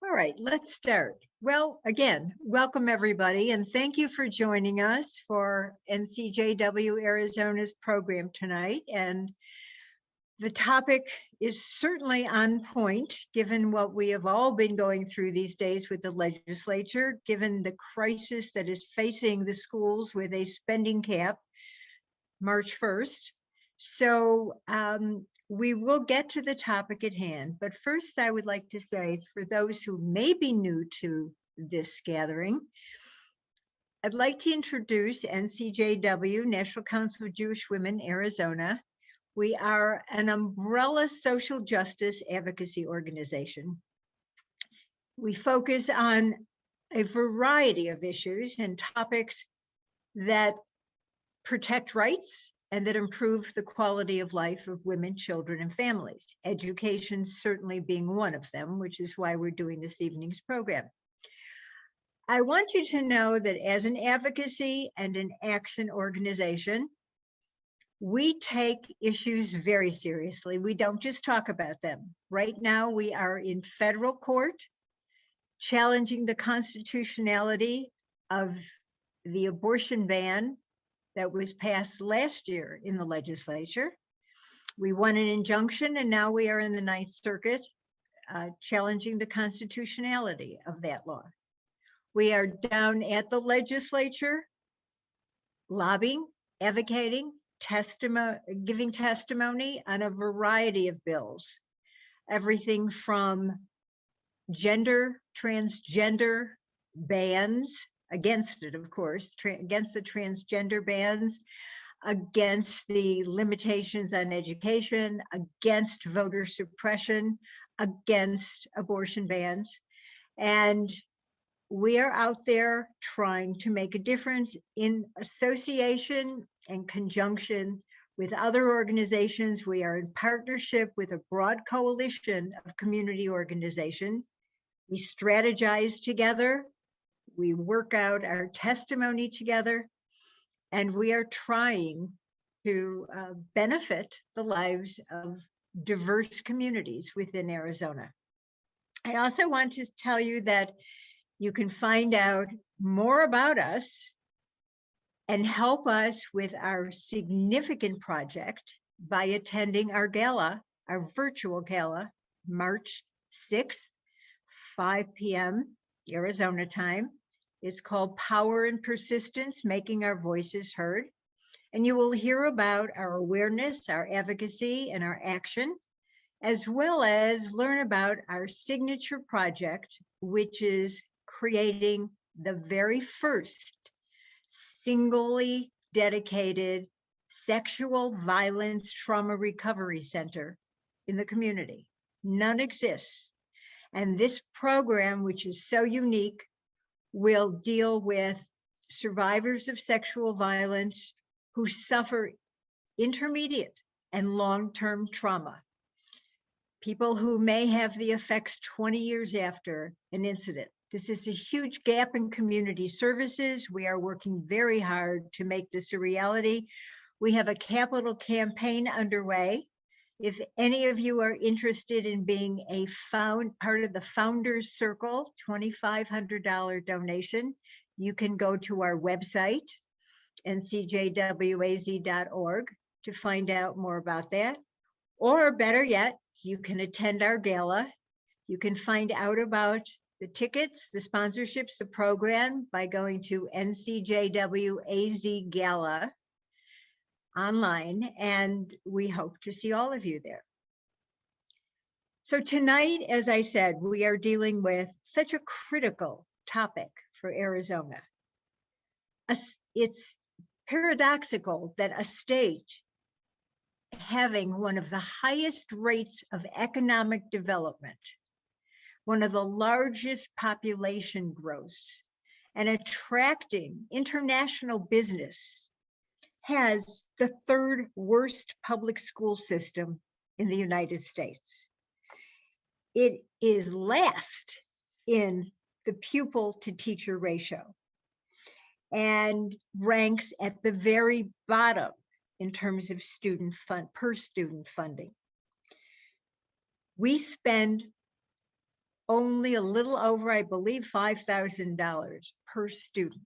All right, let's start. Well, again, welcome everybody, and thank you for joining us for NCJW Arizona's program tonight. And the topic is certainly on point, given what we have all been going through these days with the legislature, given the crisis that is facing the schools with a spending cap March 1st. So we will get to the topic at hand, but first I would like to say, for those who may be new to this gathering, I'd like to introduce NCJW, National Council of Jewish Women, Arizona. We are an umbrella social justice advocacy organization. We focus on a variety of issues and topics that protect rights and that improve the quality of life of women, children, and families. Education certainly being one of them, which is why we're doing this evening's program. I want you to know that as an advocacy and an action organization, we take issues very seriously. We don't just talk about them. Right now, we are in federal court challenging the constitutionality of the abortion ban that was passed last year in the legislature. We won an injunction, and now we are in the Ninth Circuit challenging the constitutionality of that law. We are down at the legislature lobbying, advocating, giving testimony on a variety of bills, everything from transgender bans, against it, of course, against the transgender bans, against the limitations on education, against voter suppression, against abortion bans. And we are out there trying to make a difference in association and conjunction with other organizations. We are in partnership with a broad coalition of community organizations. We strategize together. We work out our testimony together, and we are trying to benefit the lives of diverse communities within Arizona. I also want to tell you that you can find out more about us and help us with our significant project by attending our gala, our virtual gala, March 6th, 5 p.m. Arizona time. It's called Power and Persistence, Making Our Voices Heard. And you will hear about our awareness, our advocacy, and our action, as well as learn about our signature project, which is creating the very first singly dedicated sexual violence trauma recovery center in the community. None exists. And this program, which is so unique, will deal with survivors of sexual violence who suffer intermediate and long-term trauma. People who may have the effects 20 years after an incident. This is a huge gap in community services. We are working very hard to make this a reality. We have a capital campaign underway. If any of you are interested in being a part of the Founders Circle, $2,500 donation, you can go to our website, ncjwaz.org, to find out more about that. Or better yet, you can attend our gala. You can find out about the tickets, the sponsorships, the program by going to NCJWAZ Gala online, and we hope to see all of you there. So tonight, as I said, we are dealing with such a critical topic for Arizona. It's paradoxical that a state having one of the highest rates of economic development, one of the largest population growths, and attracting international business, has the third worst public school system in the United States. It is last in the pupil to teacher ratio and ranks at the very bottom in terms of per student funding. We spend only a little over, I believe, $5,000 per student.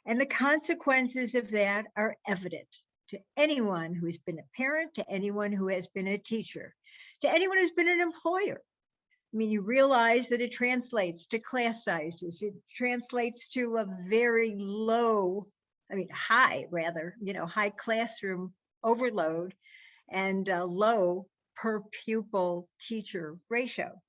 And the consequences of that are evident to anyone who's been a parent, to anyone who has been a teacher, to anyone who's been an employer. I mean, you realize that it translates to class sizes. It translates to a very low, high rather, high classroom overload and low per pupil teacher ratio.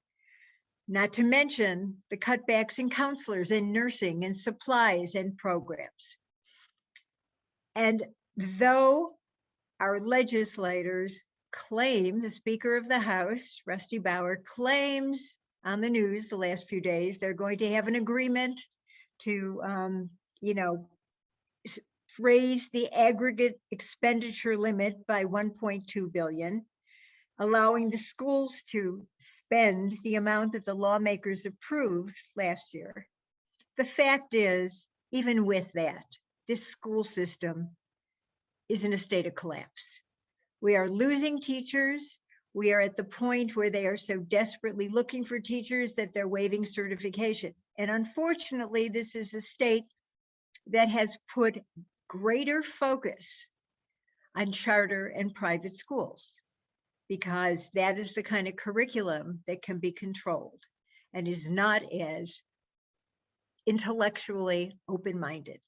Not to mention the cutbacks in counselors and nursing and supplies and programs. And though our legislators claim, the Speaker of the House, Rusty Bauer, claims on the news the last few days, they're going to have an agreement to, raise the aggregate expenditure limit by 1.2 billion, allowing the schools to spend the amount that the lawmakers approved last year. The fact is, even with that, this school system is in a state of collapse. We are losing teachers. We are at the point where they are so desperately looking for teachers that they're waiving certification. And unfortunately, this is a state that has put greater focus on charter and private schools, because that is the kind of curriculum that can be controlled and is not as intellectually open-minded.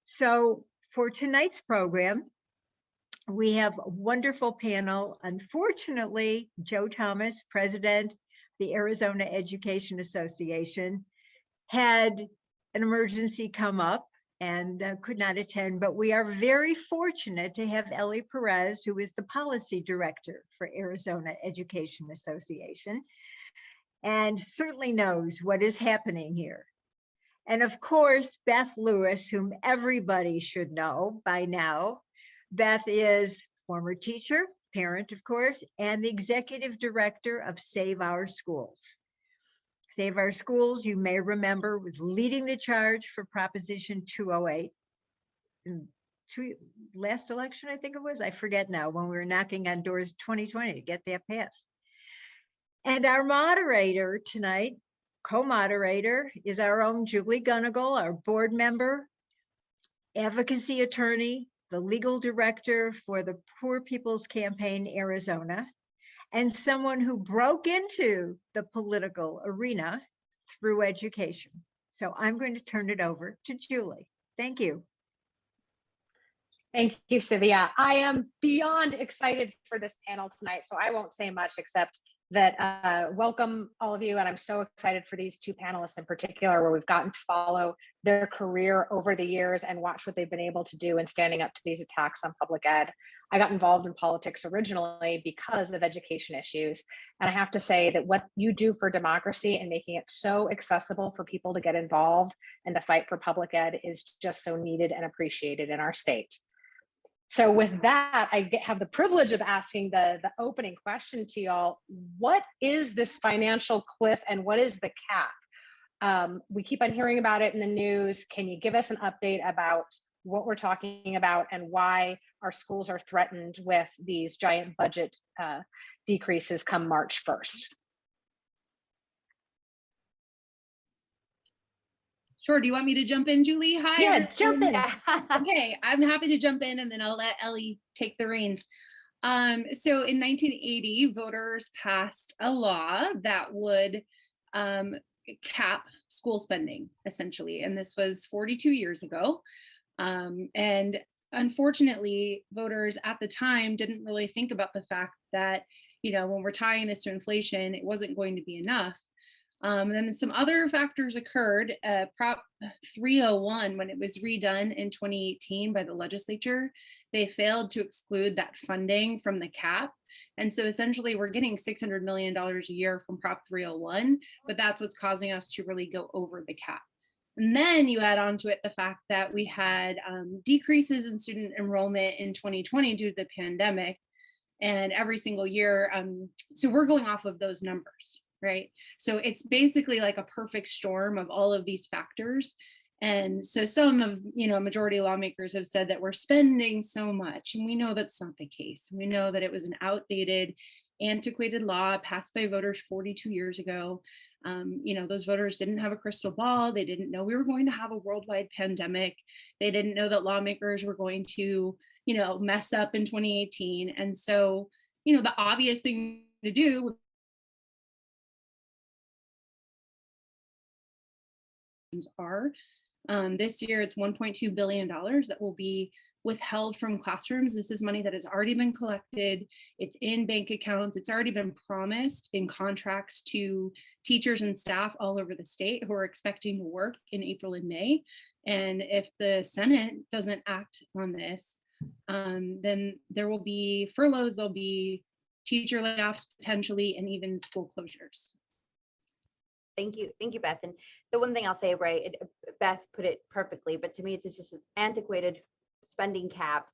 So for tonight's program, we have a wonderful panel. Unfortunately, Joe Thomas, president of the Arizona Education Association, had an emergency come up and could not attend, but we are very fortunate to have Ellie Perez, who is the policy director for Arizona Education Association, and certainly knows what is happening here. And of course, Beth Lewis, whom everybody should know by now. Beth is former teacher, parent, of course, and the executive director of Save Our Schools. Save Our Schools, you may remember, was leading the charge for Proposition 208. Last election, I think it was, I forget now, when we were knocking on doors 2020 to get that passed. And our moderator tonight, co-moderator, is our own Julie Gunnigal, our board member, advocacy attorney, the legal director for the Poor People's Campaign Arizona, and someone who broke into the political arena through education. So I'm going to turn it over to Julie. Thank you. Thank you, Sylvia. I am beyond excited for this panel tonight, so I won't say much except that welcome all of you, and I'm so excited for these two panelists in particular, where we've gotten to follow their career over the years and watch what they've been able to do in standing up to these attacks on public ed. I got involved in politics originally because of education issues, and I have to say that what you do for democracy and making it so accessible for people to get involved and to fight for public ed is just so needed and appreciated in our state. So with that, I have the privilege of asking the opening question to y'all. What is this financial cliff and what is the cap? We keep on hearing about it in the news. Can you give us an update about what we're talking about and why our schools are threatened with these giant budget decreases come March 1st? Sure. Do you want me to jump in, Julie? Hi. Yeah, jump in. Okay, I'm happy to jump in and then I'll let Ellie take the reins. So in 1980, voters passed a law that would cap school spending, essentially. And this was 42 years ago. And unfortunately, voters at the time didn't really think about the fact that, you know, when we're tying this to inflation, it wasn't going to be enough. Then some other factors occurred. Prop 301, when it was redone in 2018 by the legislature, they failed to exclude that funding from the cap. And so essentially we're getting $600 million a year from Prop 301, but that's what's causing us to really go over the cap. And then you add on to it the fact that we had decreases in student enrollment in 2020 due to the pandemic, and every single year. So we're going off of those numbers. Right. So it's basically like a perfect storm of all of these factors. And so some of, majority lawmakers have said that we're spending so much, and we know that's not the case. We know that it was an outdated antiquated law passed by voters 42 years ago. Those voters didn't have a crystal ball. They didn't know we were going to have a worldwide pandemic. They didn't know that lawmakers were going to, mess up in 2018. And so, the obvious thing to do are this year, it's $1.2 billion that will be withheld from classrooms. This is money that has already been collected. It's in bank accounts. It's already been promised in contracts to teachers and staff all over the state who are expecting to work in April and May. And if the Senate doesn't act on this, then there will be furloughs, there'll be teacher layoffs potentially, and even school closures. Thank you, Beth. And the one thing I'll say, right, Beth put it perfectly, but to me, it's just an antiquated spending cap.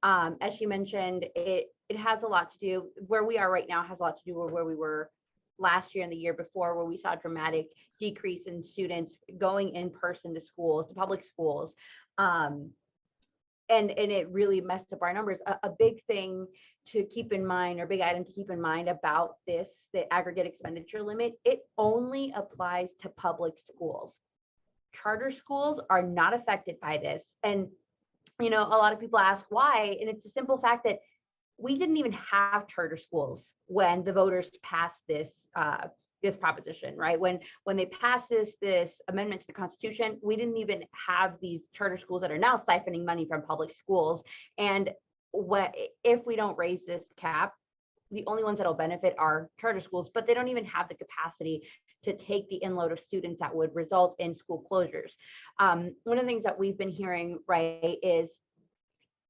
As she mentioned, it has a lot to do, where we are right now has a lot to do with where we were last year and the year before, where we saw a dramatic decrease in students going in person to schools, to public schools. And it really messed up our numbers. A big thing to keep in mind, or big item to keep in mind about this, the aggregate expenditure limit, it only applies to public schools. Charter schools are not affected by this. And, a lot of people ask why, and it's a simple fact that we didn't even have charter schools when the voters passed this this proposition, right? When they passed this amendment to the Constitution, we didn't even have these charter schools that are now siphoning money from public schools. And if we don't raise this cap, the only ones that'll benefit are charter schools, but they don't even have the capacity to take the inload of students that would result in school closures. One of the things that we've been hearing, right, is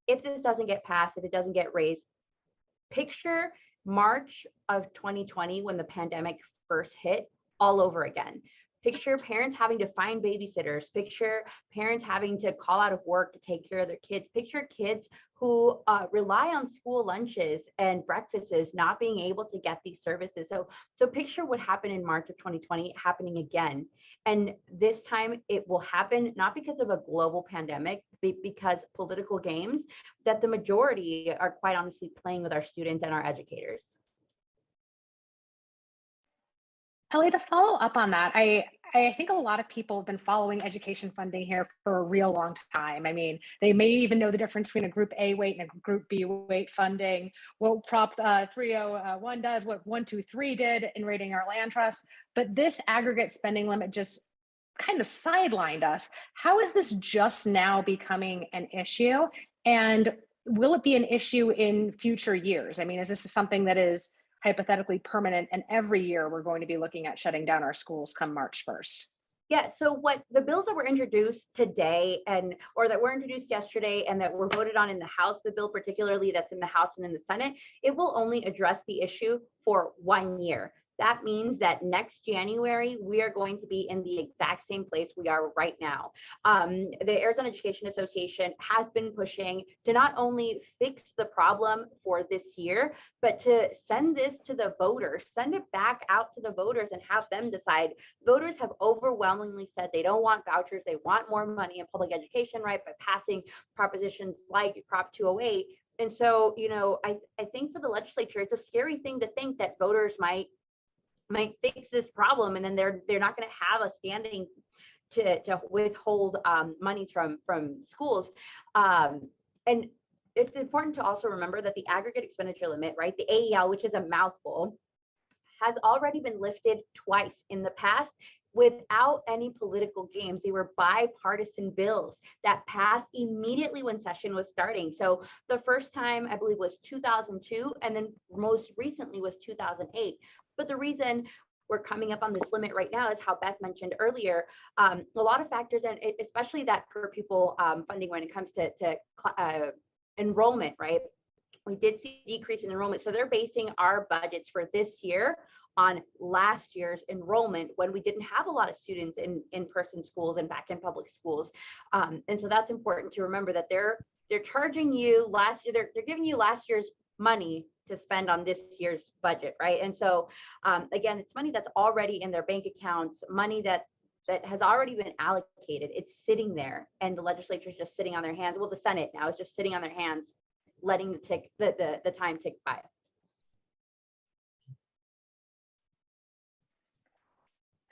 if this doesn't get passed, if it doesn't get raised, picture March of 2020 when the pandemic first hit all over again. Picture parents having to find babysitters. Picture parents having to call out of work to take care of their kids. Picture kids who rely on school lunches and breakfasts not being able to get these services. So picture what happened in March of 2020 happening again. And this time it will happen not because of a global pandemic, but because political games that the majority are quite honestly playing with our students and our educators. Ellie, to follow up on that, I think a lot of people have been following education funding here for a real long time. I mean, they may even know the difference between a Group A weight and a Group B weight funding, what Prop 301 does, what 123 did in rating our land trust. But this aggregate spending limit just kind of sidelined us. How is this just now becoming an issue? And will it be an issue in future years? I mean, is this something that is hypothetically permanent, and every year we're going to be looking at shutting down our schools come March 1st? Yeah, so what the bills that were introduced today or that were introduced yesterday and that were voted on in the House, the bill particularly that's in the House and in the Senate, it will only address the issue for 1 year. That means that next January, we are going to be in the exact same place we are right now. The Arizona Education Association has been pushing to not only fix the problem for this year, but to send this to the voters, send it back out to the voters and have them decide. Voters have overwhelmingly said they don't want vouchers, they want more money in public education, right, by passing propositions like Prop 208. And so, I think for the legislature, it's a scary thing to think that voters might fix this problem, and then they're not going to have a standing to withhold money from schools. And it's important to also remember that the aggregate expenditure limit, right, the AEL, which is a mouthful, has already been lifted twice in the past without any political games. They were bipartisan bills that passed immediately when session was starting. So the first time, I believe, was 2002, and then most recently was 2008. But the reason we're coming up on this limit right now is how Beth mentioned earlier, a lot of factors, and especially that per pupil funding when it comes to enrollment, right? We did see a decrease in enrollment. So they're basing our budgets for this year on last year's enrollment when we didn't have a lot of students in in-person schools and back in public schools. And so that's important to remember, that they're charging you last year, they're giving you last year's money to spend on this year's budget, right? And so again, it's money that's already in their bank accounts, money that has already been allocated. It's sitting there, and the legislature is just sitting on their hands. Well, the Senate now is just sitting on their hands, letting the time tick by.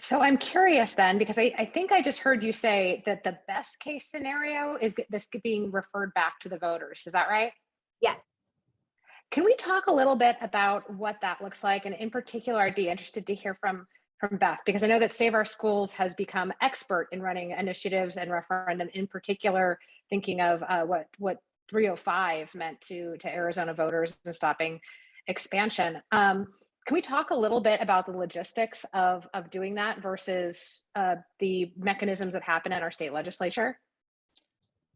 So I'm curious then, because I think I just heard you say that the best case scenario is this being referred back to the voters. Is that right? Yes. Can we talk a little bit about what that looks like? And in particular, I'd be interested to hear from Beth, because I know that Save Our Schools has become expert in running initiatives and referendum, in particular, thinking of what 305 meant to Arizona voters and stopping expansion. Can we talk a little bit about the logistics of doing that versus the mechanisms that happen in our state legislature?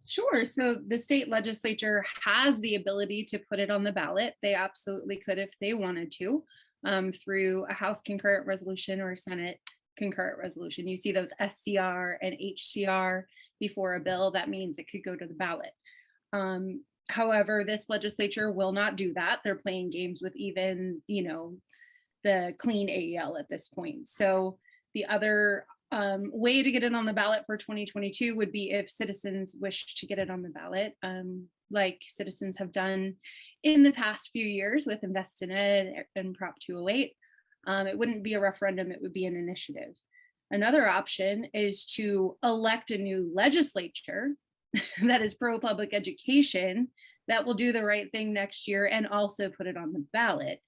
Sure. So the state legislature has the ability to put it on the ballot. They absolutely could if they wanted to, through a House concurrent resolution or a Senate concurrent resolution. You see those SCR and HCR before a bill, that means it could go to the ballot. However, this legislature will not do that. They're playing games with even, the clean AEL at this point. So the other way to get it on the ballot for 2022 would be if citizens wish to get it on the ballot, like citizens have done in the past few years with Invest in Ed and Prop 208. It wouldn't be a referendum, it would be an initiative. Another option is to elect a new legislature that is pro-public education that will do the right thing next year and also put it on the ballot.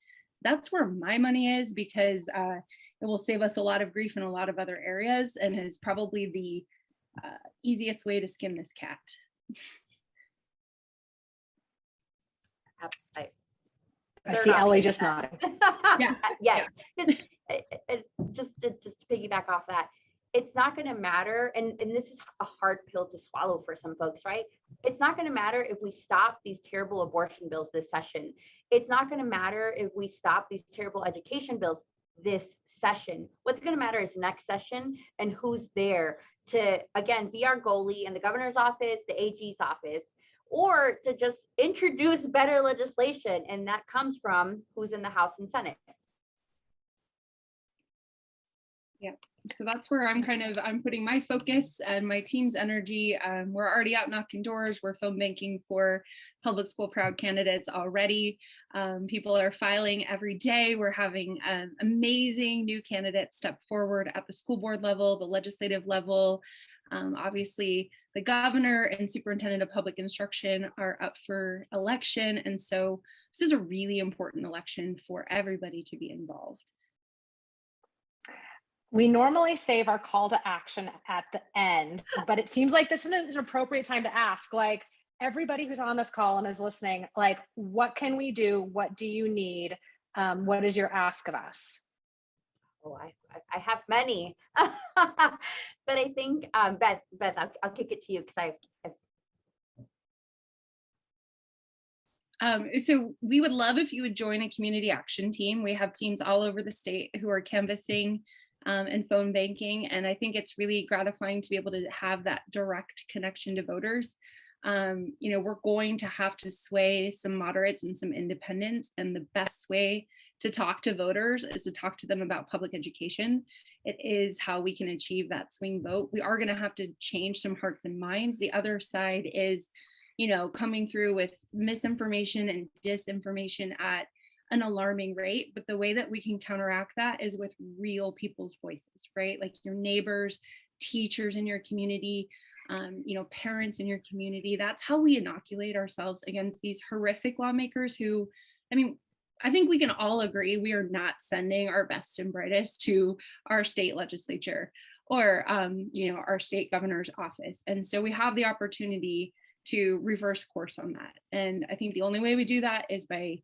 That's where my money is, because it will save us a lot of grief in a lot of other areas and is probably the easiest way to skin this cat. I see Ellie just nodding. Yeah. Yes. Just to piggyback off that, it's not going to matter, and this is a hard pill to swallow for some folks, right? It's not going to matter if we stop these terrible abortion bills this session. It's not going to matter if we stop these terrible education bills this session. What's going to matter is next session and who's there to, again, be our goalie in the governor's office, the AG's office, or to just introduce better legislation. And that comes from who's in the House and Senate. Yeah, so that's where I'm putting my focus and my team's energy. We're already out knocking doors. We're phone banking for public school proud candidates already. People are filing every day. We're having amazing new candidates step forward at the school board level, the legislative level. Obviously, the governor and superintendent of public instruction are up for election. And so this is a really important election for everybody to be involved. We normally save our call to action at the end, but it seems like this is an appropriate time to ask, like, everybody who's on this call and is listening, like, what can we do? What do you need? What is your ask of us? Oh, I have many, but I think Beth, I'll kick it to you because So we would love if you would join a community action team. We have teams all over the state who are canvassing and phone banking. And I think it's really gratifying to be able to have that direct connection to voters. We're going to have to sway some moderates and some independents. And the best way to talk to voters is to talk to them about public education. It is how we can achieve that swing vote. We are going to have to change some hearts and minds. The other side is, coming through with misinformation and disinformation at an alarming rate, but the way that we can counteract that is with real people's voices, right? Like your neighbors, teachers in your community, parents in your community. That's how we inoculate ourselves against these horrific lawmakers who, I think we can all agree we are not sending our best and brightest to our state legislature or, our state governor's office. And so we have the opportunity to reverse course on that. And I think the only way we do that is by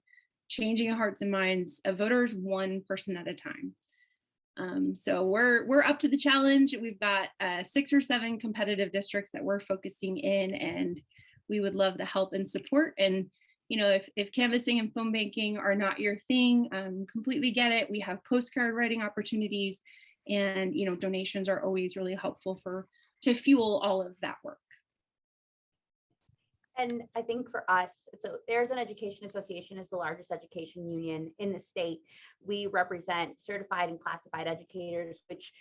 changing the hearts and minds of voters one person at a time. So we're up to the challenge. We've got 6 or 7 competitive districts that we're focusing in, and we would love the help and support. And if canvassing and phone banking are not your thing, completely get it. We have postcard writing opportunities, and donations are always really helpful to fuel all of that work. And I think for us, so there's an education association is the largest education union in the state. We represent certified and classified educators, which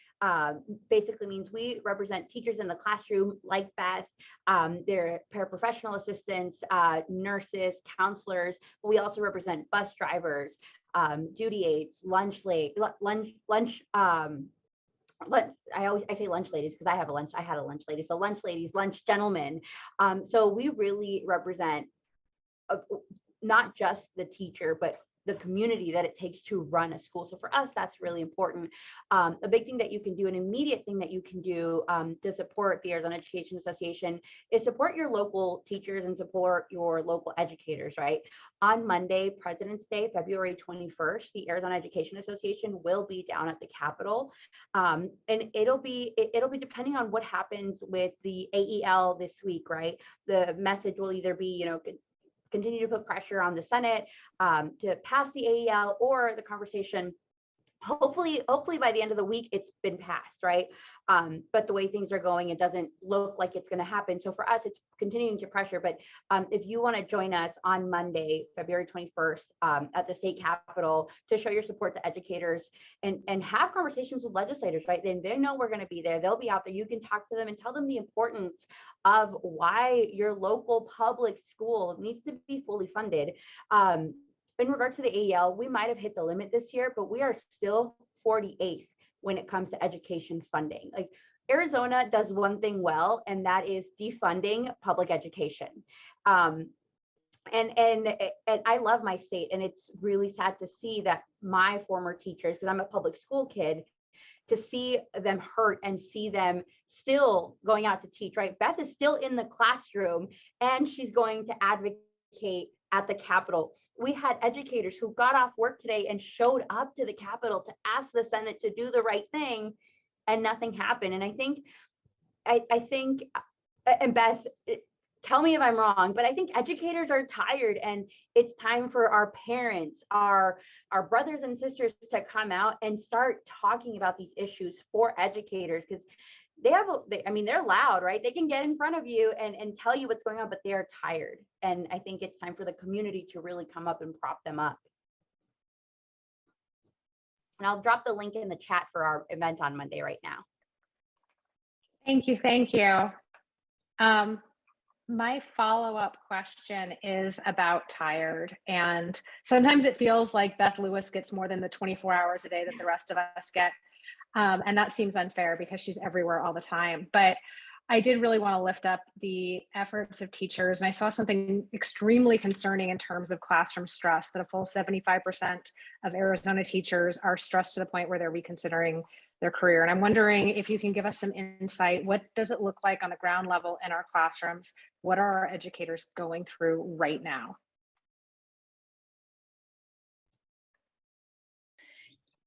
basically means we represent teachers in the classroom like Beth, they're paraprofessional assistants, nurses, counselors, but we also represent bus drivers, duty aides, lunch I say lunch ladies because I had a lunch lady. So lunch ladies, lunch gentlemen. So we really represent not just the teacher, but the community that it takes to run a school. So for us, that's really important. A big thing that you can do, an immediate thing that you can do to support the Arizona Education Association is support your local teachers and support your local educators, right? On Monday, President's Day, February 21st, the Arizona Education Association will be down at the Capitol. And it'll be depending on what happens with the AEL this week, right? The message will either be, continue to put pressure on the Senate to pass the AEL, or the conversation, hopefully by the end of the week, it's been passed, right? But the way things are going, it doesn't look like it's going to happen. So for us, it's continuing to pressure. But if you want to join us on Monday, February 21st, at the state capitol to show your support to educators and have conversations with legislators, right? Then they know we're going to be there. They'll be out there. You can talk to them and tell them the importance of why your local public school needs to be fully funded. In regards to the AEL, we might have hit the limit this year, but we are still 48th when it comes to education funding. Like, Arizona does one thing well, and that is defunding public education. And I love my state, and it's really sad to see that my former teachers, because I'm a public school kid, to see them hurt and see them still going out to teach, right? Beth is still in the classroom and she's going to advocate at the Capitol. We had educators who got off work today and showed up to the Capitol to ask the Senate to do the right thing, and nothing happened. And I think, and Beth, tell me if I'm wrong, but I think educators are tired, and it's time for our parents, our brothers and sisters to come out and start talking about these issues for educators, because they're loud, right? They can get in front of you and tell you what's going on, but they are tired. And I think it's time for the community to really come up and prop them up. And I'll drop the link in the chat for our event on Monday right now. Thank you. Thank you. My follow-up question is about tired. And sometimes it feels like Beth Lewis gets more than the 24 hours a day that the rest of us get. And that seems unfair because she's everywhere all the time. But I did really want to lift up the efforts of teachers. And I saw something extremely concerning in terms of classroom stress, that a full 75% of Arizona teachers are stressed to the point where they're reconsidering their career. And I'm wondering if you can give us some insight. What does it look like on the ground level in our classrooms? What are our educators going through right now?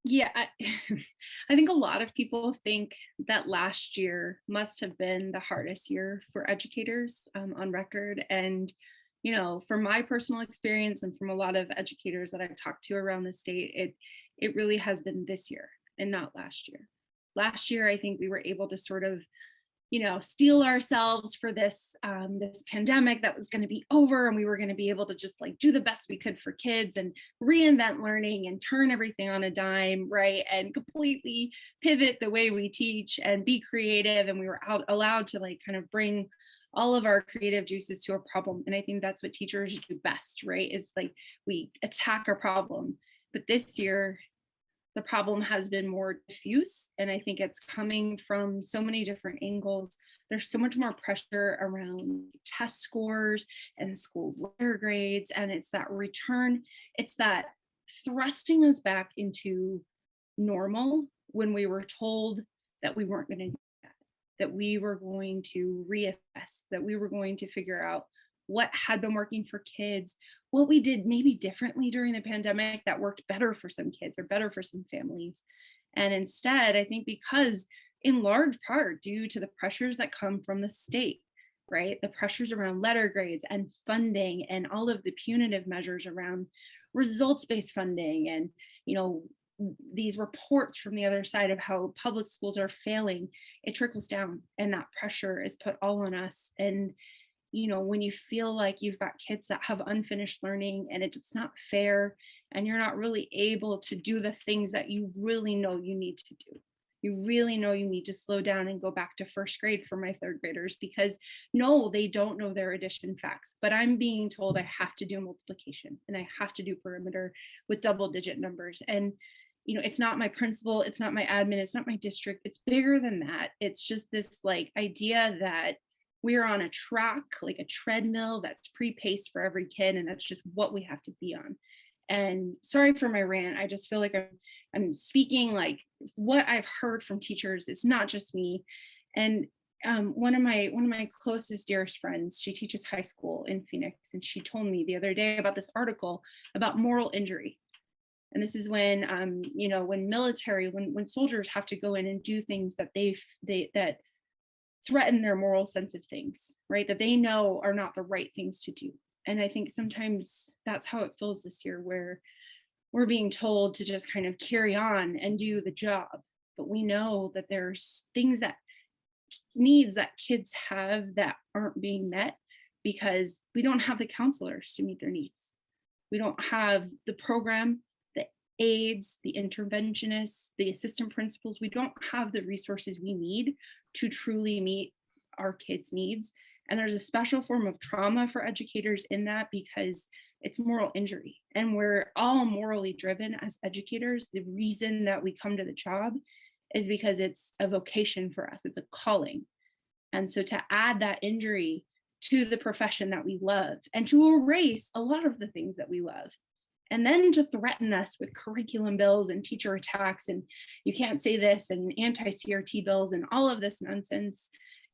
Yeah, I think a lot of people think that last year must have been the hardest year for educators on record. And, from my personal experience and from a lot of educators that I've talked to around the state, it really has been this year and not last year. Last year, I think we were able to sort of, steel ourselves for this pandemic that was going to be over, and we were going to be able to just do the best we could for kids and reinvent learning and turn everything on a dime, right? And completely pivot the way we teach and be creative. And we were allowed to kind of bring all of our creative juices to a problem. And I think that's what teachers do best, right? Is we attack our problem. But this year, the problem has been more diffuse, and I think it's coming from so many different angles. There's so much more pressure around test scores and school letter grades, and it's that return, it's that thrusting us back into normal when we were told that we weren't going to do that we were going to reassess, that we were going to figure out what had been working for kids, what we did maybe differently during the pandemic that worked better for some kids or better for some families. And instead, I think because in large part due to the pressures that come from the state, right? The pressures around letter grades and funding and all of the punitive measures around results-based funding and, these reports from the other side of how public schools are failing, it trickles down, and that pressure is put all on us. And when you feel like you've got kids that have unfinished learning and it's not fair, and you're not really able to do the things that you really know you need to do. You really know you need to slow down and go back to first grade for my third graders, because no, they don't know their addition facts, but I'm being told I have to do multiplication and I have to do perimeter with double digit numbers. And, it's not my principal, it's not my admin, it's not my district, it's bigger than that. It's just this like idea that we're on a track, like a treadmill that's pre-paced for every kid, and that's just what we have to be on. And sorry for my rant. I just feel like I'm speaking like what I've heard from teachers. It's not just me. And one of my closest, dearest friends, she teaches high school in Phoenix, and she told me the other day about this article about moral injury. And this is when when soldiers have to go in and do things that that threaten their moral sense of things, right? That they know are not the right things to do. And I think sometimes that's how it feels this year, where we're being told to just kind of carry on and do the job. But we know that there's things needs that kids have that aren't being met because we don't have the counselors to meet their needs. We don't have the program, the aides, the interventionists, the assistant principals. We don't have the resources we need to truly meet our kids' needs. And there's a special form of trauma for educators in that, because it's moral injury. And we're all morally driven as educators. The reason that we come to the job is because it's a vocation for us, it's a calling. And so to add that injury to the profession that we love, and to erase a lot of the things that we love, and then to threaten us with curriculum bills and teacher attacks, and you can't say this, and anti-CRT bills and all of this nonsense,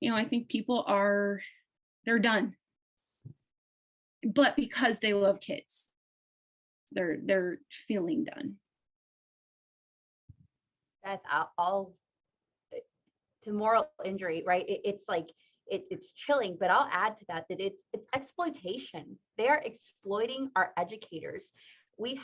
I think people they're done. But because they love kids, they're feeling done. That's all to moral injury, right? It's like it's chilling, but I'll add to that it's exploitation. They are exploiting our educators. We've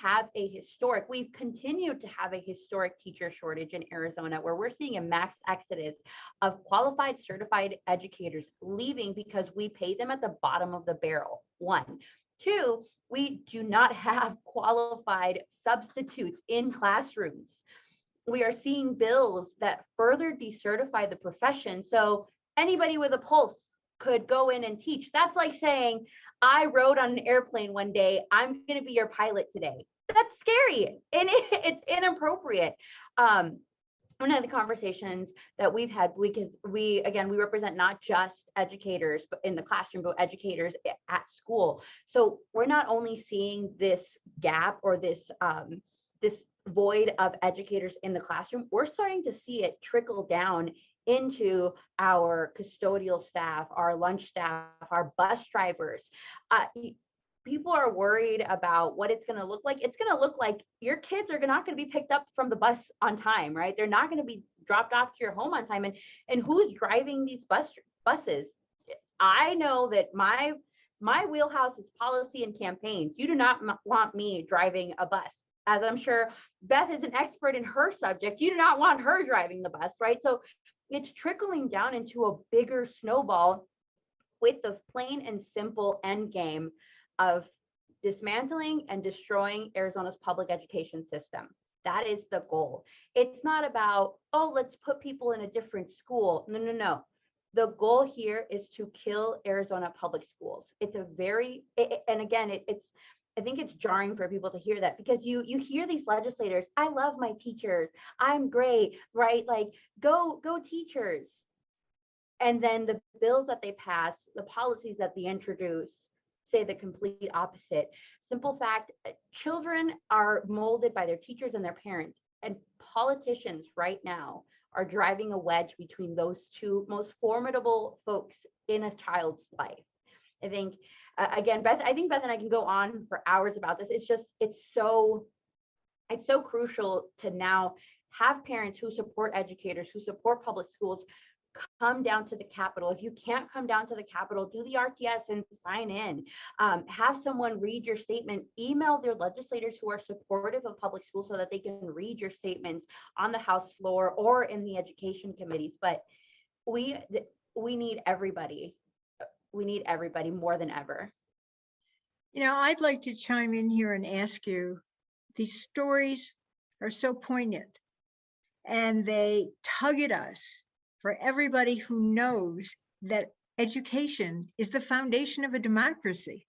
continued to have a historic teacher shortage in Arizona, where we're seeing a mass exodus of qualified, certified educators leaving because we pay them at the bottom of the barrel. 1. 2, we do not have qualified substitutes in classrooms. We are seeing bills that further decertify the profession. So anybody with a pulse could go in and teach. That's like saying, I rode on an airplane one day, I'm going to be your pilot today. That's scary and it's inappropriate. One of the conversations that we've had, because we represent not just educators but in the classroom, but educators at school. So we're not only seeing this gap or this void of educators in the classroom, we're starting to see it trickle down into our custodial staff, our lunch staff, our bus drivers. People are worried about what it's going to look like. It's going to look like your kids are not going to be picked up from the bus on time, right? They're not going to be dropped off to your home on time. And who's driving these buses? I know that my wheelhouse is policy and campaigns. You do not want me driving a bus. As I'm sure Beth is an expert in her subject, you do not want her driving the bus, right? So it's trickling down into a bigger snowball with the plain and simple end game of dismantling and destroying Arizona's public education system. That is the goal. It's not about, oh, let's put people in a different school. No. The goal here is to kill Arizona public schools. I think it's jarring for people to hear that, because you hear these legislators, I love my teachers, I'm great, right? Like, go teachers. And then the bills that they pass, the policies that they introduce, say the complete opposite. Simple fact, children are molded by their teachers and their parents, and politicians right now are driving a wedge between those two most formidable folks in a child's life. I think, again, Beth and I can go on for hours about this. It's so crucial to now have parents who support educators, who support public schools, come down to the Capitol. If you can't come down to the Capitol, do the RTS and sign in. Have someone read your statement. Email their legislators who are supportive of public schools so that they can read your statements on the House floor or in the education committees. But we need everybody. We need everybody more than ever. I'd like to chime in here and ask you, these stories are so poignant and they tug at us for everybody who knows that education is the foundation of a democracy.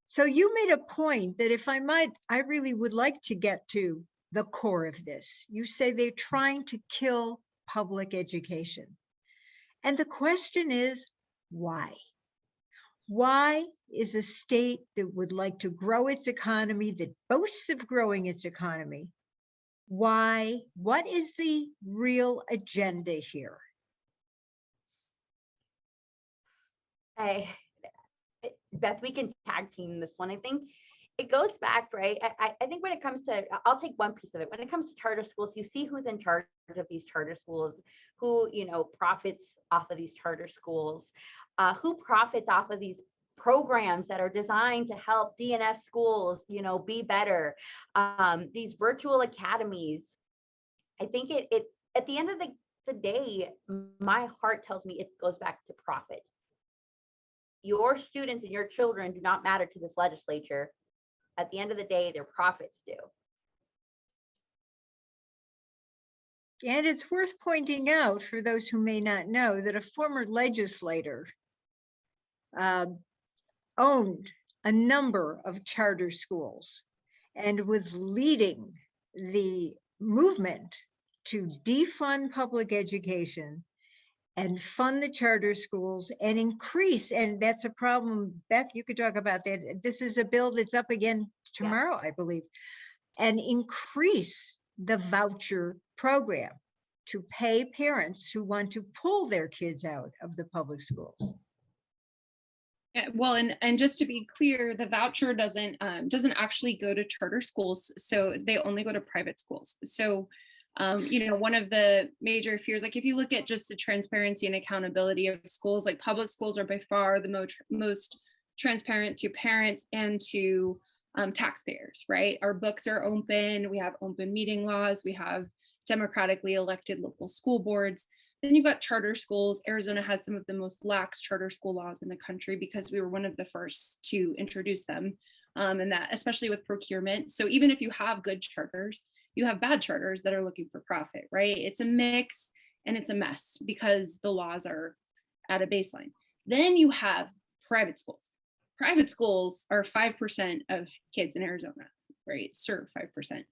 So you made a point that, if I might, I really would like to get to the core of this. You say they're trying to kill public education. And the question is, why? Why is a state that would like to grow its economy, that boasts of growing its economy, why? What is the real agenda here? Beth, we can tag team this one. I think it goes back, right? I think when it comes to, I'll take one piece of it. When it comes to charter schools, you see who's in charge of these charter schools, who, profits off of these charter schools, who profits off of these programs that are designed to help DNF schools, be better. These virtual academies. I think it at the end of the day, my heart tells me it goes back to profit. Your students and your children do not matter to this legislature. At the end of the day, their profits do. And it's worth pointing out, for those who may not know, that a former legislator owned a number of charter schools and was leading the movement to defund public education and fund the charter schools and increase, and that's a problem. Beth, you could talk about that. This is a bill that's up again tomorrow, I believe, and increase the voucher program to pay parents who want to pull their kids out of the public schools. Well, and just to be clear, the voucher doesn't actually go to charter schools, so they only go to private schools. So one of the major fears, like if you look at just the transparency and accountability of schools, like public schools are by far the most transparent to parents and to taxpayers, right? Our books are open, we have open meeting laws, we have democratically elected local school boards. Then you've got charter schools. Arizona has some of the most lax charter school laws in the country because we were one of the first to introduce them, and that especially with procurement. So even if you have good charters, you have bad charters that are looking for profit, right? It's a mix and it's a mess because the laws are at a baseline. Then you have private schools. Private schools are 5% of kids in Arizona, right? Serve 5%.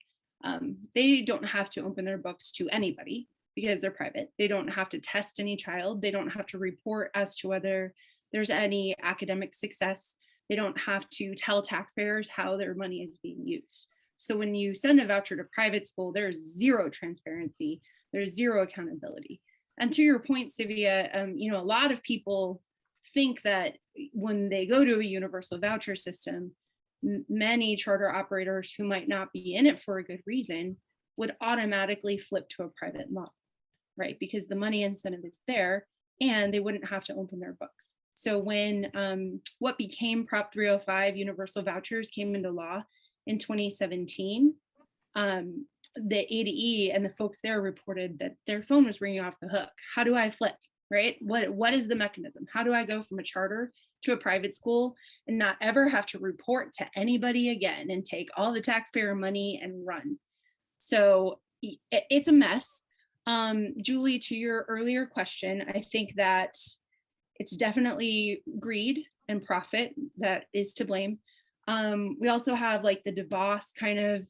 They don't have to open their books to anybody because they're private. They don't have to test any child. They don't have to report as to whether there's any academic success. They don't have to tell taxpayers how their money is being used. So when you send a voucher to private school, there's zero transparency, there's zero accountability. And to your point, Sivia, a lot of people think that when they go to a universal voucher system, many charter operators who might not be in it for a good reason would automatically flip to a private model, right? Because the money incentive is there and they wouldn't have to open their books. So when what became Prop 305 universal vouchers came into law in 2017, the ADE and the folks there reported that their phone was ringing off the hook. How do I flip, right? What is the mechanism? How do I go from a charter to a private school and not ever have to report to anybody again and take all the taxpayer money and run? So it's a mess. Julie, to your earlier question, I think that it's definitely greed and profit that is to blame. We also have like the DeVos kind of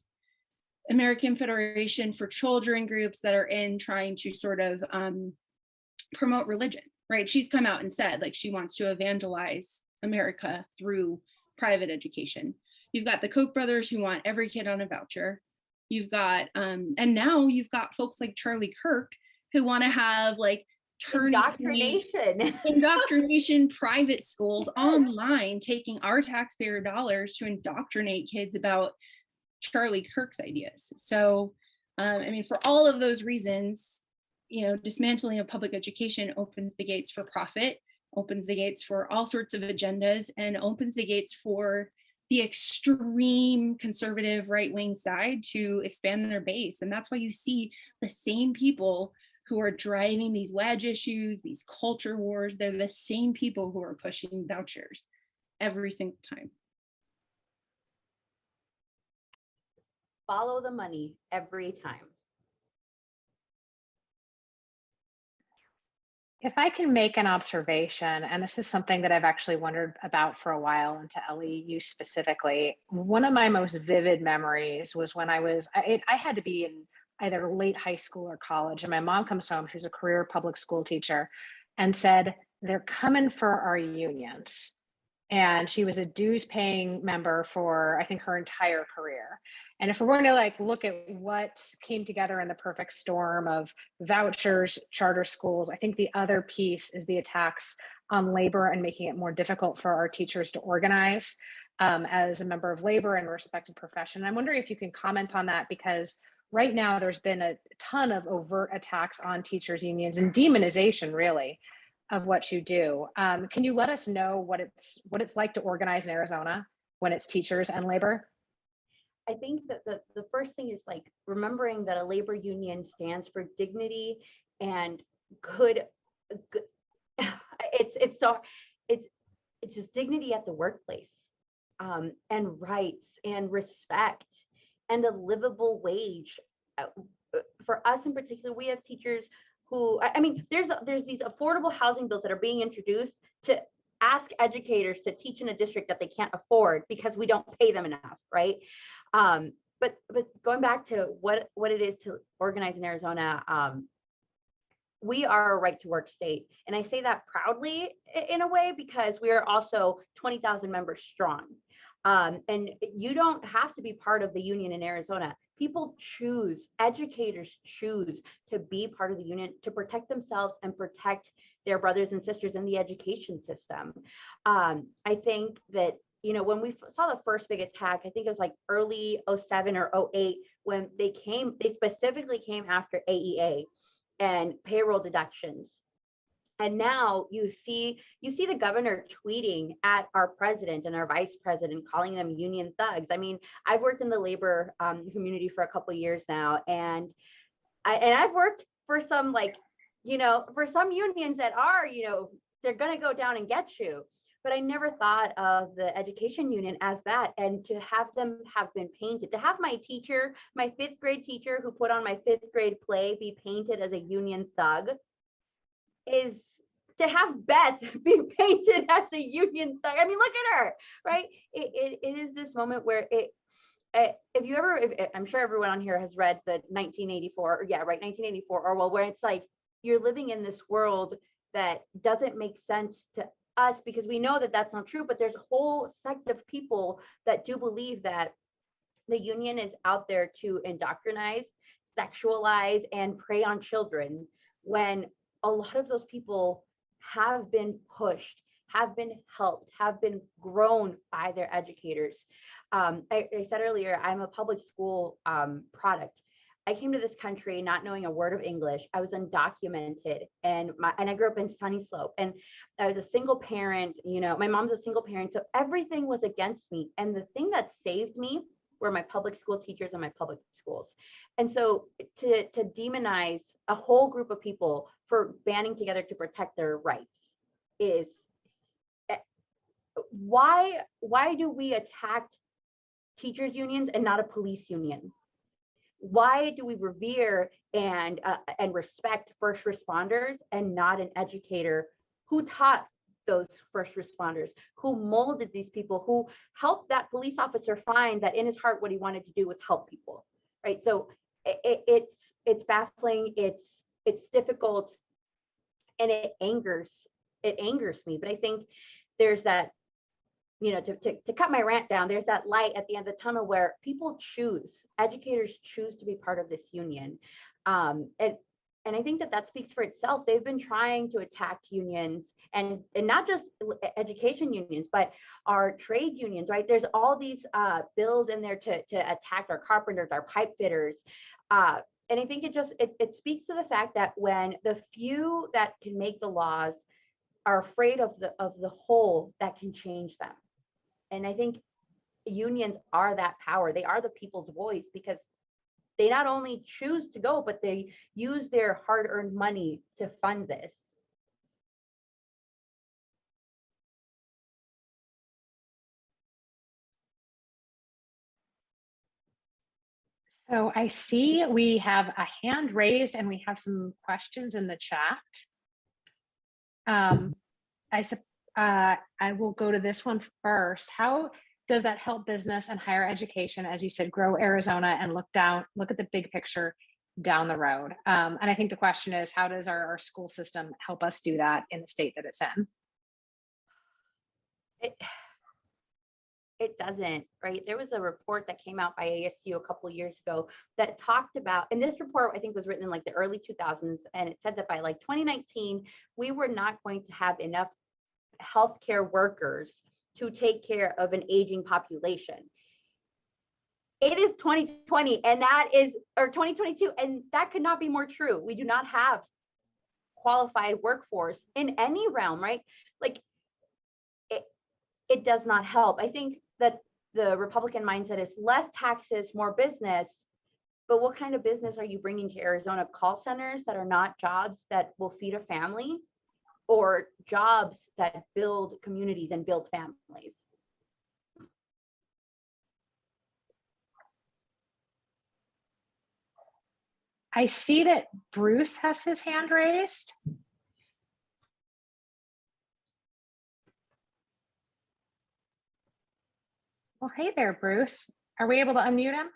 American Federation for Children groups that are in trying to sort of promote religion, right? She's come out and said like she wants to evangelize America through private education. You've got the Koch brothers who want every kid on a voucher. You've got, and now you've got folks like Charlie Kirk who want to have like indoctrination private schools online, taking our taxpayer dollars to indoctrinate kids about Charlie Kirk's ideas. So, for all of those reasons, dismantling of public education opens the gates for profit, opens the gates for all sorts of agendas, and opens the gates for the extreme conservative right-wing side to expand their base. And that's why you see the same people who are driving these wedge issues, these culture wars, they're the same people who are pushing vouchers every single time. Follow the money every time. If I can make an observation, and this is something that I've actually wondered about for a while, and to Ellie, you specifically, one of my most vivid memories was when I had to be in either late high school or college, and my mom comes home, she's a career public school teacher, and said, they're coming for our unions. And she was a dues paying member for, I think, her entire career. And if we're going to like look at what came together in the perfect storm of vouchers, charter schools, I think the other piece is the attacks on labor and making it more difficult for our teachers to organize as a member of labor and a respected profession. I'm wondering if you can comment on that, because right now there's been a ton of overt attacks on teachers unions and demonization, really, of what you do. Can you let us know what it's like to organize in Arizona when it's teachers and labor? I think that the first thing is like remembering that a labor union stands for dignity and good, good it's so it's just dignity at the workplace, and rights and respect and a livable wage. For us in particular, we have teachers who, I mean, there's these affordable housing bills that are being introduced to ask educators to teach in a district that they can't afford because we don't pay them enough, right? But going back to what it is to organize in Arizona, we are a right to work state. And I say that proudly in a way because we are also 20,000 members strong. And you don't have to be part of the union in Arizona. People choose, educators choose to be part of the union to protect themselves and protect their brothers and sisters in the education system. I think that, you know, when we saw the first big attack, I think it was like early 07 or 08, when they specifically came after AEA and payroll deductions. And now you see the governor tweeting at our president and our vice president, calling them union thugs. I mean, I've worked in the labor community for a couple of years now, and I've worked for some, like, you know, for some unions that are, you know, they're going to go down and get you. But I never thought of the education union as that. And to have them have been painted, to have my teacher, my 5th grade teacher who put on my 5th grade play, be painted as a union thug, is to have Beth be painted as a union thug. I mean, look at her, right? It is this moment where I'm sure everyone on here has read the 1984, yeah, right, 1984 Orwell, where it's like, you're living in this world that doesn't make sense to us because we know that that's not true, but there's a whole sect of people that do believe that the union is out there to indoctrinize, sexualize, and prey on children, when a lot of those people have been pushed, have been helped, have been grown by their educators. I said earlier, I'm a public school product. I came to this country not knowing a word of English. I was undocumented, and I grew up in Sunny Slope, and I was a single parent. You know, my mom's a single parent, so everything was against me. And the thing that saved me were my public school teachers and my public schools. And so to demonize a whole group of people for banding together to protect their rights is why do we attack teachers unions and not a police union? Why do we revere and respect first responders and not an educator who taught those first responders, who molded these people, who helped that police officer find that in his heart what he wanted to do was help people, right? So it's baffling, it's difficult, and it angers me. But I think there's that, you know, to cut my rant down, there's that light at the end of the tunnel where educators choose to be part of this union. And I think that speaks for itself. They've been trying to attack unions, and not just education unions, but our trade unions, right? There's all these bills in there to attack our carpenters, our pipe fitters. And I think it speaks to the fact that when the few that can make the laws are afraid of the whole that can change them. And I think unions are that power. They are the people's voice, because they not only choose to go, but they use their hard-earned money to fund this. So I see we have a hand raised and we have some questions in the chat. I will go to this one first. How does that help business and higher education, as you said, grow Arizona and look at the big picture down the road? And I think the question is, how does our school system help us do that in the state that it's in? It doesn't, right? There was a report that came out by ASU a couple of years ago that talked about, and this report I think was written in like the early 2000s, and it said that by like 2019, we were not going to have enough healthcare workers to take care of an aging population. It is 2020 and that is, or 2022, and that could not be more true. We do not have qualified workforce in any realm, right? Like it does not help. I think that the Republican mindset is less taxes, more business. But what kind of business are you bringing to Arizona? Call centers that are not jobs that will feed a family, or jobs that build communities and build families? I see that Bruce has his hand raised. Well, hey there, Bruce. Are we able to unmute him?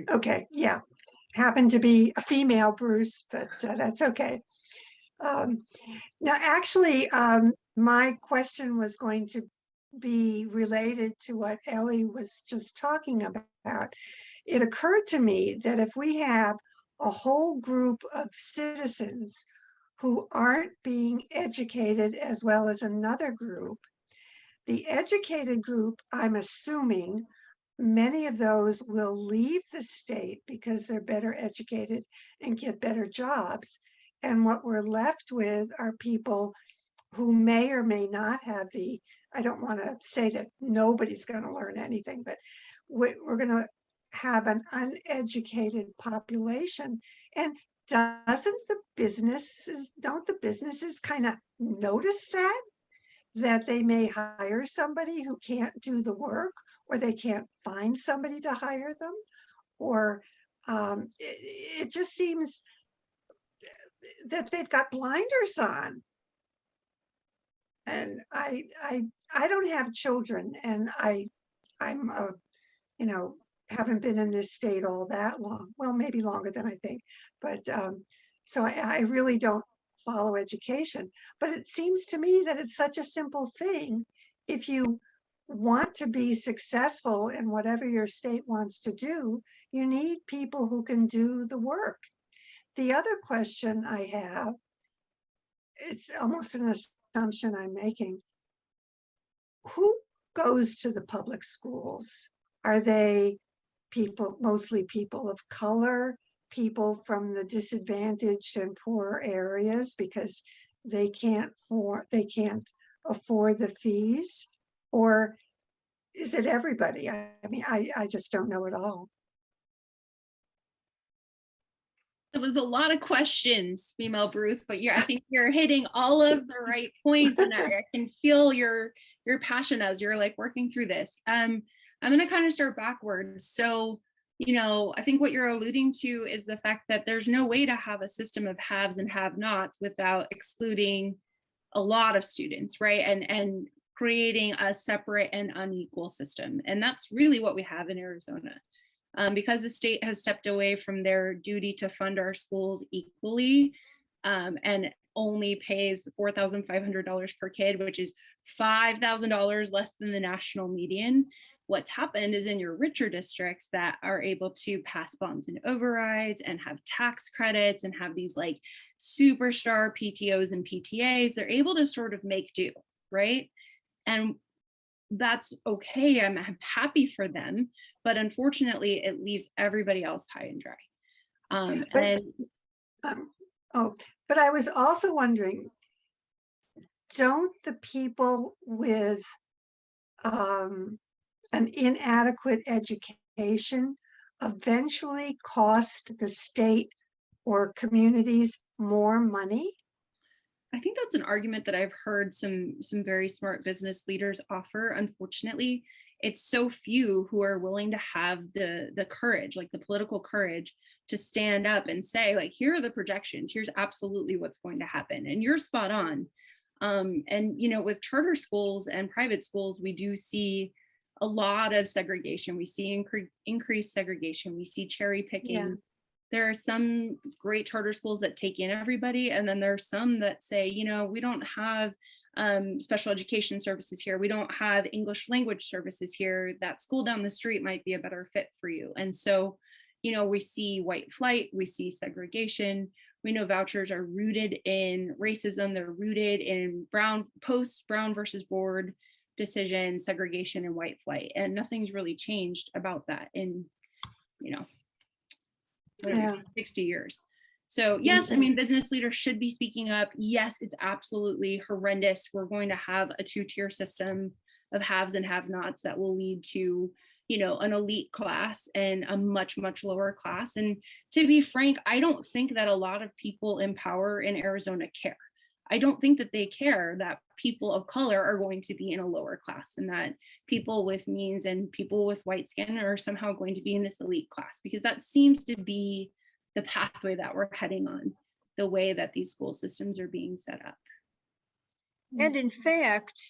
Okay, yeah. Happened to be a female, Bruce, but that's okay. Now, actually, my question was going to be related to what Ellie was just talking about. It occurred to me that if we have a whole group of citizens who aren't being educated as well as another group, the educated group, I'm assuming, many of those will leave the state because they're better educated and get better jobs. And what we're left with are people who may or may not have the, I don't want to say that nobody's going to learn anything, but we're going to have an uneducated population. And don't the businesses kind of notice that they may hire somebody who can't do the work, or they can't find somebody to hire them, or it just seems that they've got blinders on. And I don't have children, and I'm haven't been in this state all that long. Well, maybe longer than I think, but so I really don't follow education. But it seems to me that it's such a simple thing. If you want to be successful in whatever your state wants to do, you need people who can do the work. The other question I have, it's almost an assumption I'm making. Who goes to the public schools? Are they people, mostly people of color, people from the disadvantaged and poor areas because they can't afford the fees? Or is it everybody? I mean, I just don't know at all. It was a lot of questions, female Bruce, but I think you're hitting all of the right points, and I can feel your passion as you're like working through this. I'm going to kind of start backwards. So, I think what you're alluding to is the fact that there's no way to have a system of haves and have-nots without excluding a lot of students, right? And creating a separate and unequal system. And that's really what we have in Arizona. Because the state has stepped away from their duty to fund our schools equally, and only pays $4,500 per kid, which is $5,000 less than the national median. What's happened is in your richer districts that are able to pass bonds and overrides and have tax credits and have these like superstar PTOs and PTAs, they're able to sort of make do, right? And that's okay. I'm happy for them, but unfortunately, it leaves everybody else high and dry. But I was also wondering, don't the people with an inadequate education eventually cost the state or communities more money? I think that's an argument that I've heard some very smart business leaders offer. Unfortunately, it's so few who are willing to have the courage, like the political courage, to stand up and say, like, here are the projections, here's absolutely what's going to happen, and you're spot on. And with charter schools and private schools, we do see a lot of segregation. We see increased segregation. We see cherry picking. Yeah. There are some great charter schools that take in everybody, and then there are some that say, we don't have special education services here. We don't have English language services here. That school down the street might be a better fit for you. And so, we see white flight, we see segregation. We know vouchers are rooted in racism. They're rooted in post-Brown versus Board decision, segregation, and white flight. And nothing's really changed about that in, Yeah. 60 years. So yes, I mean, business leaders should be speaking up. Yes, it's absolutely horrendous. We're going to have a two-tier system of haves and have-nots that will lead to, an elite class and a much, much lower class. And to be frank, I don't think that a lot of people in power in Arizona care. I don't think that they care that people of color are going to be in a lower class, and that people with means and people with white skin are somehow going to be in this elite class, because that seems to be the pathway that we're heading on, the way that these school systems are being set up. And in fact,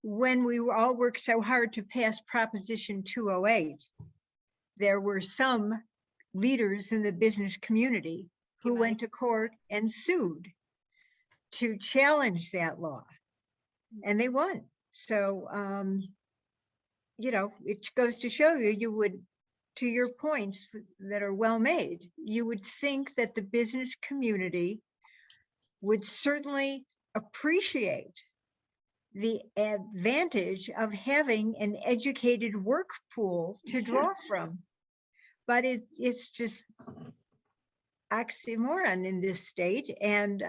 when we all worked so hard to pass Proposition 208, there were some leaders in the business community who went to court and sued to challenge that law, and they won. So, it goes to show you would, to your points that are well made, you would think that the business community would certainly appreciate the advantage of having an educated work pool to draw from. But it's just oxymoron in this state. And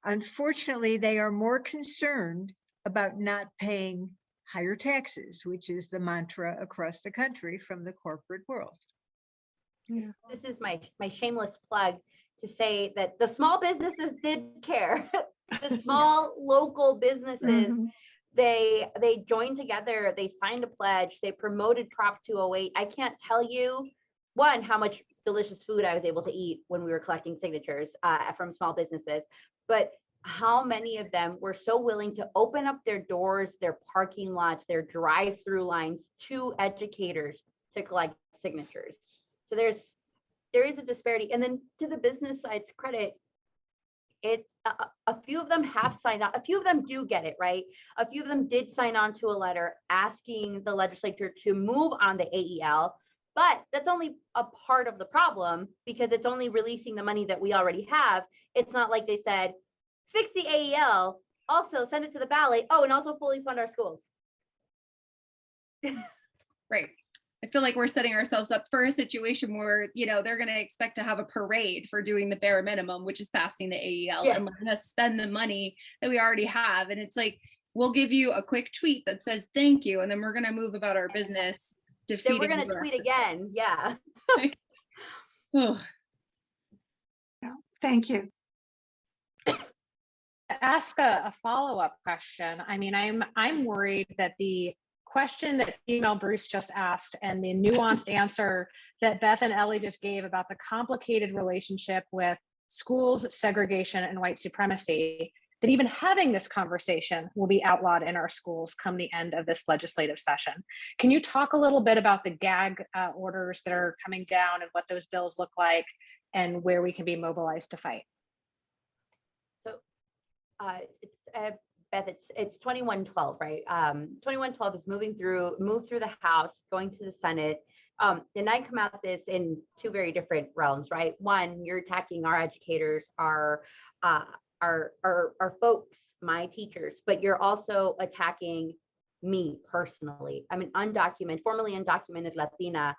unfortunately, they are more concerned about not paying higher taxes, which is the mantra across the country from the corporate world. Yeah. This is my shameless plug to say that the small businesses did care. The small local businesses, Mhm. they joined together, they signed a pledge, they promoted Prop 208. I can't tell you, one, how much delicious food I was able to eat when we were collecting signatures from small businesses, but how many of them were so willing to open up their doors, their parking lots, their drive-through lines to educators to collect signatures. So there is a disparity. And then to the business side's credit, it's a few of them have signed on. A few of them do get it, right? A few of them did sign on to a letter asking the legislature to move on the AEL, but that's only a part of the problem, because it's only releasing the money that we already have. It's not like they said, fix the AEL, also send it to the ballot. Oh, and also fully fund our schools. Right. I feel like we're setting ourselves up for a situation where, they're going to expect to have a parade for doing the bare minimum, which is passing the AEL, Yeah. and letting us spend the money that we already have. And it's like, we'll give you a quick tweet that says thank you, and then we're going to move about our business. Then we're going to tweet again. Yeah. Oh. Thank you. Ask a follow-up question. I mean, I'm worried that the question that female Bruce just asked and the nuanced answer that Beth and Ellie just gave about the complicated relationship with schools, segregation, and white supremacy, that even having this conversation will be outlawed in our schools come the end of this legislative session. Can you talk a little bit about the gag orders that are coming down and what those bills look like and where we can be mobilized to fight? So Beth, it's 2112, right? 2112 is moved through the House, going to the Senate. And I come at this in two very different realms, right? One, you're attacking our educators, our folks, my teachers, but you're also attacking me personally. I'm an formerly undocumented Latina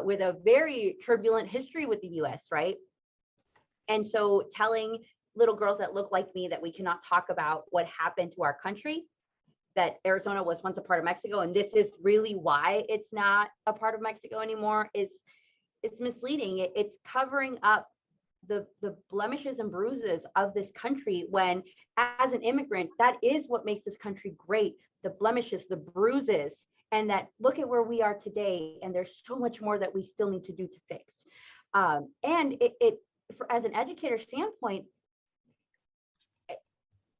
with a very turbulent history with the US, right? And so telling little girls that look like me that we cannot talk about what happened to our country, that Arizona was once a part of Mexico, and this is really why it's not a part of Mexico anymore, it's misleading. It's covering up the blemishes and bruises of this country, when as an immigrant, that is what makes this country great. The blemishes, the bruises, and that look at where we are today, and there's so much more that we still need to do to fix. And as an educator standpoint,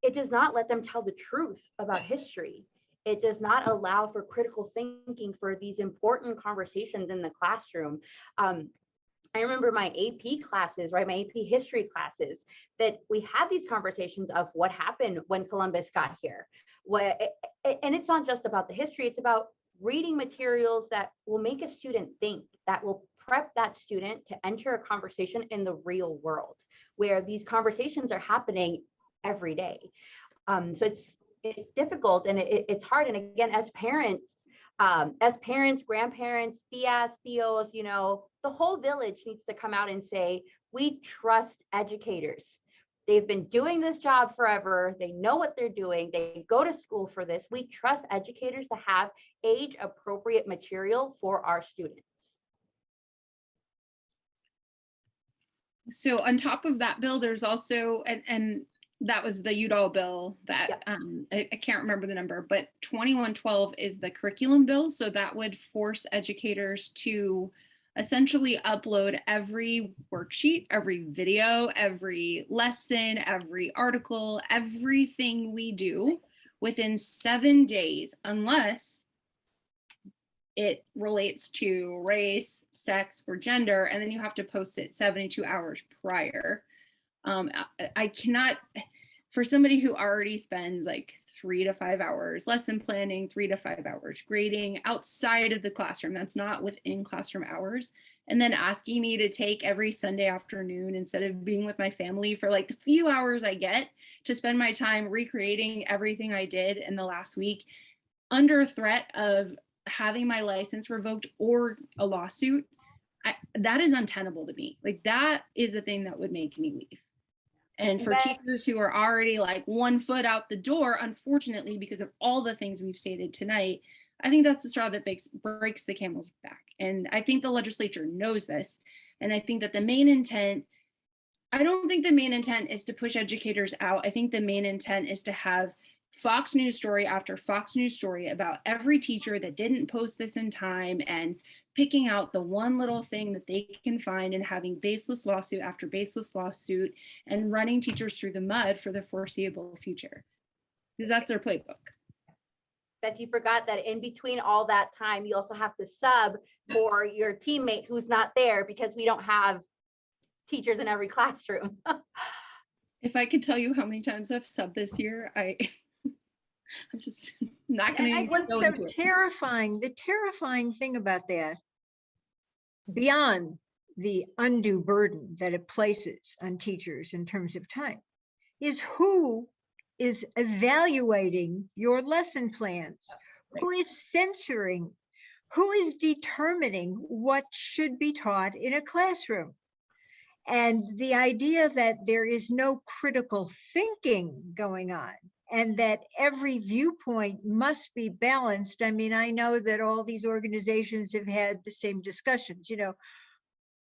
it does not let them tell the truth about history. It does not allow for critical thinking for these important conversations in the classroom. I remember my AP classes, right? My AP history classes, that we had these conversations of what happened when Columbus got here. And it's not just about the history, it's about reading materials that will make a student think, that will prep that student to enter a conversation in the real world, where these conversations are happening every day. So it's difficult, and it's hard. And again, as parents, grandparents, tias, tios, you know, the whole village needs to come out and say, we trust educators. They've been doing this job forever. They know what they're doing. They go to school for this. We trust educators to have age appropriate material for our students. So on top of that bill, there's also, and that was the Udall bill that I can't remember the number, but 2112 is the curriculum bill. So that would force educators to essentially upload every worksheet, every video, every lesson, every article, everything we do within 7 days, unless it relates to race, sex, or gender, and then you have to post it 72 hours prior. I cannot, for somebody who already spends like 3 to 5 hours lesson planning, 3 to 5 hours grading outside of the classroom, that's not within classroom hours, and then asking me to take every Sunday afternoon instead of being with my family for like the few hours I get to spend my time recreating everything I did in the last week under threat of having my license revoked or a lawsuit, that is untenable to me. Like, that is the thing that would make me leave. And for teachers who are already like 1 foot out the door, unfortunately, because of all the things we've stated tonight, I think that's the straw that breaks the camel's back. And I think the legislature knows this. And I think that the main intent, I don't think the main intent is to push educators out. I think the main intent is to have Fox News story after Fox News story about every teacher that didn't post this in time, and picking out the one little thing that they can find and having baseless lawsuit after baseless lawsuit and running teachers through the mud for the foreseeable future. Because that's their playbook. That you forgot that in between all that time, you also have to sub for your teammate who's not there, because we don't have teachers in every classroom. If I could tell you how many times I've subbed this year, I'm just not going to. What's so terrifying, the terrifying thing about that, beyond the undue burden that it places on teachers in terms of time, is who is evaluating your lesson plans, who is censoring, who is determining what should be taught in a classroom. And the idea that there is no critical thinking going on, and that every viewpoint must be balanced. I mean, I know that all these organizations have had the same discussions. You know,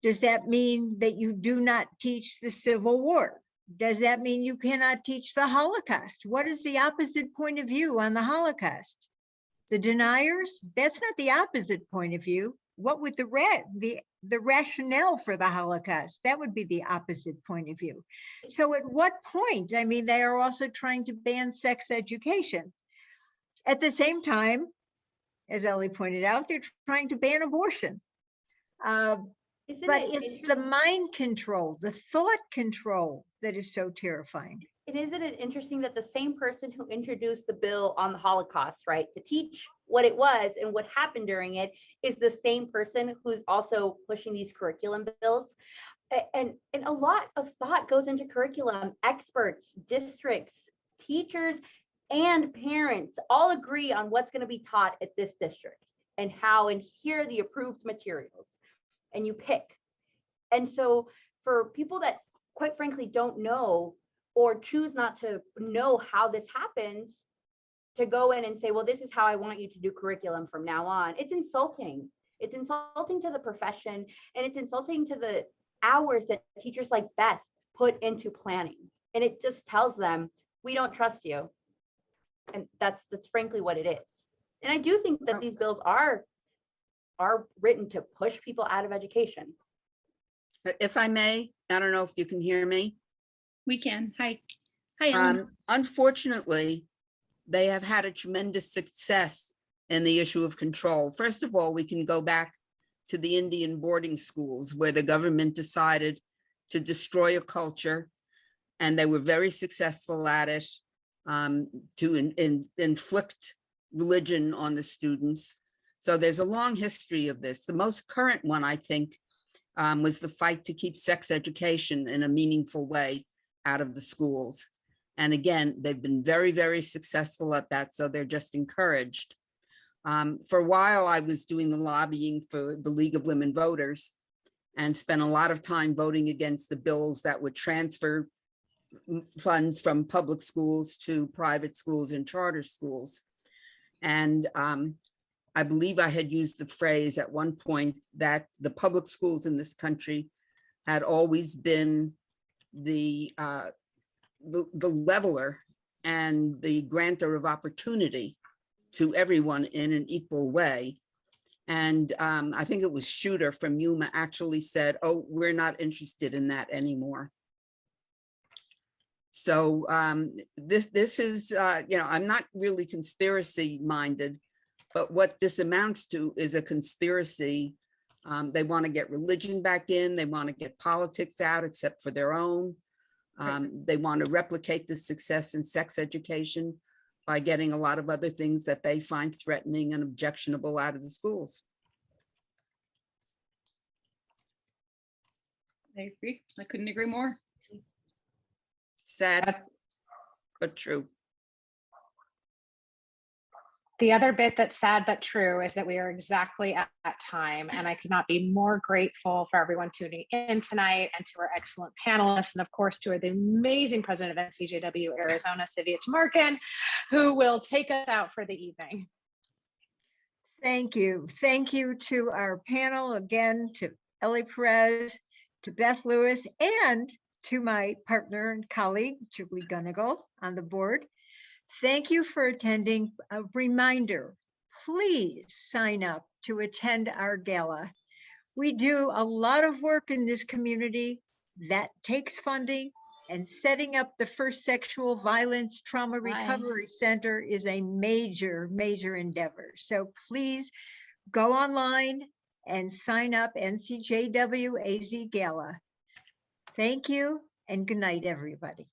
does that mean that you do not teach the Civil War? Does that mean you cannot teach the Holocaust? What is the opposite point of view on the Holocaust? The deniers? That's not the opposite point of view. What would the rationale for the Holocaust? That would be the opposite point of view. So at what point? I mean, they are also trying to ban sex education. At the same time, as Ellie pointed out, they're trying to ban abortion. But it's the mind control, the thought control that is so terrifying. And isn't it interesting that the same person who introduced the bill on the Holocaust, right, to teach what it was and what happened during it, is the same person who's also pushing these curriculum bills? And a lot of thought goes into curriculum. Experts, districts, teachers, and parents all agree on what's going to be taught at this district and how, and here are the approved materials, and you pick. And so for people that quite frankly don't know or choose not to know how this happens, to go in and say, well, this is how I want you to do curriculum from now on, it's insulting. It's insulting to the profession, and it's insulting to the hours that teachers like Beth put into planning. And it just tells them, we don't trust you. And that's frankly what it is. And I do think that Oh. these bills are written to push people out of education. If I may, I don't know if you can hear me. We can. Hi. Hi, Ellen. Unfortunately, they have had a tremendous success in the issue of control. First of all, we can go back to the Indian boarding schools where the government decided to destroy a culture, and they were very successful at it, to inflict religion on the students. So there's a long history of this. The most current one, I think, was the fight to keep sex education in a meaningful way out of the schools. And again, they've been very, very successful at that. So they're just encouraged. For a while, I was doing the lobbying for the League of Women Voters and spent a lot of time voting against the bills that would transfer funds from public schools to private schools and charter schools. And I believe I had used the phrase at one point that the public schools in this country had always been the leveler and the grantor of opportunity to everyone in an equal way. And I think it was Shooter from Yuma actually said, oh, we're not interested in that anymore. So this is, I'm not really conspiracy minded, but what this amounts to is a conspiracy. They want to get religion back in. They want to get politics out, except for their own. They want to replicate the success in sex education by getting a lot of other things that they find threatening and objectionable out of the schools. I agree. I couldn't agree more. Sad, but true. The other bit that's sad but true is that we are exactly at that time, and I could not be more grateful for everyone tuning in tonight and to our excellent panelists, and of course to the amazing president of NCJW Arizona, Sivia Tamarkin, who will take us out for the evening. Thank you. Thank you to our panel again, to Ellie Perez, to Beth Lewis, and to my partner and colleague, Julie Gunnigal on the board. Thank you for attending. A reminder, please sign up to attend our gala. We do a lot of work in this community that takes funding, and setting up the First Sexual Violence Trauma Recovery Center is a major, major endeavor. So please go online and sign up, NCJW AZ Gala. Thank you and good night, everybody.